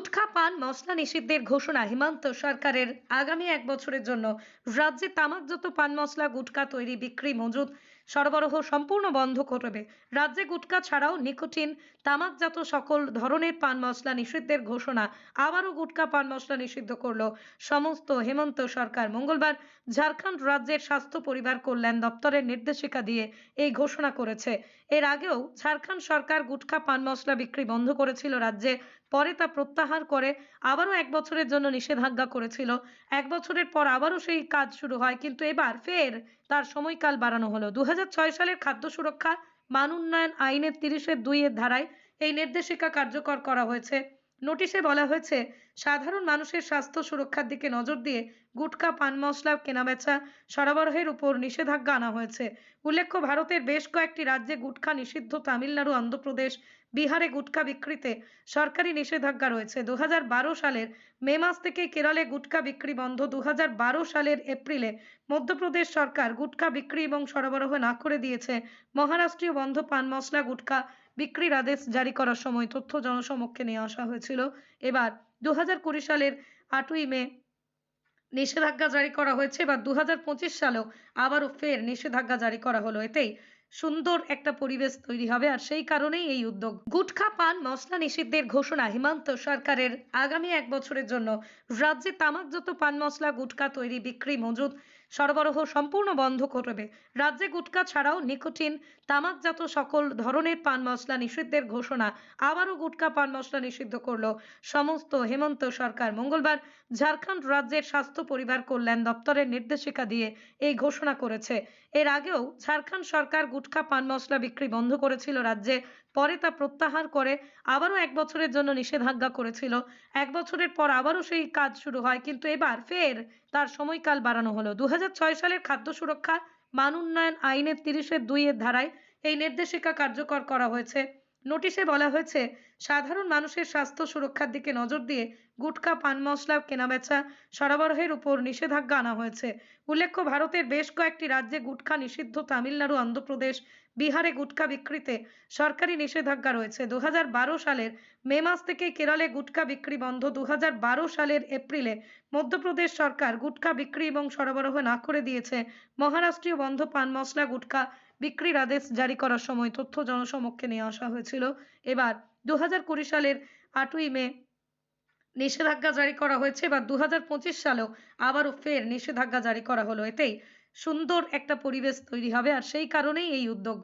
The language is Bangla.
গুটখা পান মশলা নিষিদ্ধের ঘোষণা হিমন্ত সরকারের। আগামী এক বছরের জন্য রাজ্যে তামাকজাত পান মশলা গুটখা তৈরি বিক্রি মজুদ সরবরাহ সম্পূর্ণ বন্ধ করবে। রাজ্যে গুটখা ছাড়াও নিকোটিন তামাকজাত সকল ধরনের পান মশলা নিষিদ্ধের ঘোষণা। আবারও গুটখা পান মশলা নিষিদ্ধ করলো সমস্ত হেমন্ত সরকার। মঙ্গলবার ঝাড়খণ্ড রাজ্যের স্বাস্থ্য পরিবার কল্যাণ দপ্তরের নির্দেশিকা দিয়ে এই ঘোষণা করেছে। এর আগেও ঝাড়খণ্ড সরকার গুটখা পান মশলা বিক্রি বন্ধ করেছিল রাজ্যে, পরে তা প্রত্যাহার করে আবারও এক বছরের জন্য নিষেধাজ্ঞা করেছিল। এক বছরের পর আবারও সেই কাজ শুরু হয়, কিন্তু এবার ফের তার সময়কাল বাড়ানো হলো। ২০০৬ সালের খাদ্য সুরক্ষা মান উন্নয়ন আইনের ৩০-২ এর ধারায় এই নির্দেশিকা কার্যকর করা হয়েছে। নোটিশে বলা হয়েছে, সাধারণ মানুষের স্বাস্থ্য সুরক্ষার দিকে নজর দিয়ে গুটখা পান মশলা কেনাবেচা সরবরাহের উপর নিষেধাজ্ঞা আনা হয়েছে। উল্লেখ্য, ভারতের বেশ কয়েকটি রাজ্যে গুটখা নিষিদ্ধ। তামিলনাড়ু, অন্ধ্রপ্রদেশ, বিহারে গুটখা বিক্রিতে সরকারি নিষেধাজ্ঞা রয়েছে। ২০১২ সালের মে মাস থেকে কেরলে গুটখা বিক্রি বন্ধ। ২০১২ সালের এপ্রিলে মধ্যপ্রদেশ সরকার গুটখা বিক্রি এবং সরবরাহ না করে দিয়েছে। মহারাষ্ট্রীয় বন্ধ পান মশলা গুটখা বিক্রির আদেশ জারি করার সময় তথ্য জনসমক্ষে নিয়ে আসা হয়েছিল। এবার ২০২০ সালের ৮ই মে নিষেধাজ্ঞা জারি করা হয়েছে। এবার ২০২৫ সালেও আবারও ফের নিষেধাজ্ঞা জারি করা হলো। এতেই সুন্দর একটা পরিবেশ তৈরি হবে, আর সেই কারণেই এই উদ্যোগ। গুটখা পান মশলা নিষিদ্ধের ঘোষণা হিমন্ত সরকারের। আগামী এক বছরের জন্য রাজ্যে তামাকজাত পান মশলা গুটখা তৈরি বিক্রি মজুদ সরবরাহ সম্পূর্ণ বন্ধ করবে। রাজ্যে গুটখা ছাড়াও নিকোটিন তামাকজাত সকল ধরনের পান মশলা নিষিদ্ধের ঘোষণা। আবারও গুটখা পান মশলা নিষিদ্ধ করলো সমস্ত হেমন্ত সরকার। মঙ্গলবার ঝাড়খণ্ড রাজ্যের স্বাস্থ্য পরিবার কল্যাণ দপ্তরের নির্দেশিকা দিয়ে এই ঘোষণা করেছে। এর আগেও ঝাড়খণ্ড সরকার গুটখা পান মশলা বিক্রি বন্ধ করেছিল রাজ্যে, পরে তা প্রত্যাহার করে আবারও এক বছরের জন্য নিষেধাজ্ঞা করেছিল। এক বছরের পর আবারও সেই কাজ শুরু হয়, কিন্তু এবার ফের তার সময়কাল বাড়ানো হলো। ২০০৬ সালের খাদ্য সুরক্ষা মান উন্নয়ন আইনের ৩০-২ এর ধারায় এই নির্দেশিকা কার্যকর করা হয়েছে। নোটিশে বলা হয়েছে, সাধারণ মানুষের স্বাস্থ্য সুরক্ষার দিকে নজর দিয়ে গুটখা পান মশলা কেনাবেচা সরবরাহের উপর নিষেধাজ্ঞা আনা হয়েছে। উল্লেখ্য, ভারতের বেশ কয়েকটি রাজ্যে গুটখা নিষিদ্ধ। তামিলনাড়ু, অন্ধ্রপ্রদেশ, বিহারে গুটখা বিক্রিতে সরকারি নিষেধাজ্ঞা রয়েছে। ২০১২ সালের মে মাস থেকে কেরলে গুটখা বিক্রি বন্ধ। ২০১২ সালের এপ্রিলে মধ্যপ্রদেশ সরকার গুটখা বিক্রি এবং সরবরাহ না করে দিয়েছে। মহারাষ্ট্রীয় বন্ধ পান মশলা গুটখা বিক্রির আদেশ জারি করার সময় তথ্য জনসমক্ষে নিয়ে আসা হয়েছিল। এবার ২০২০ সালের ৮ই মে নিষেধাজ্ঞা জারি করা হয়েছে। এবার ২০২৫ সালেও আবারও ফের নিষেধাজ্ঞা জারি করা হলো। এতেই সুন্দর একটা পরিবেশ তৈরি হবে, আর সেই কারণেই এই উদ্যোগ।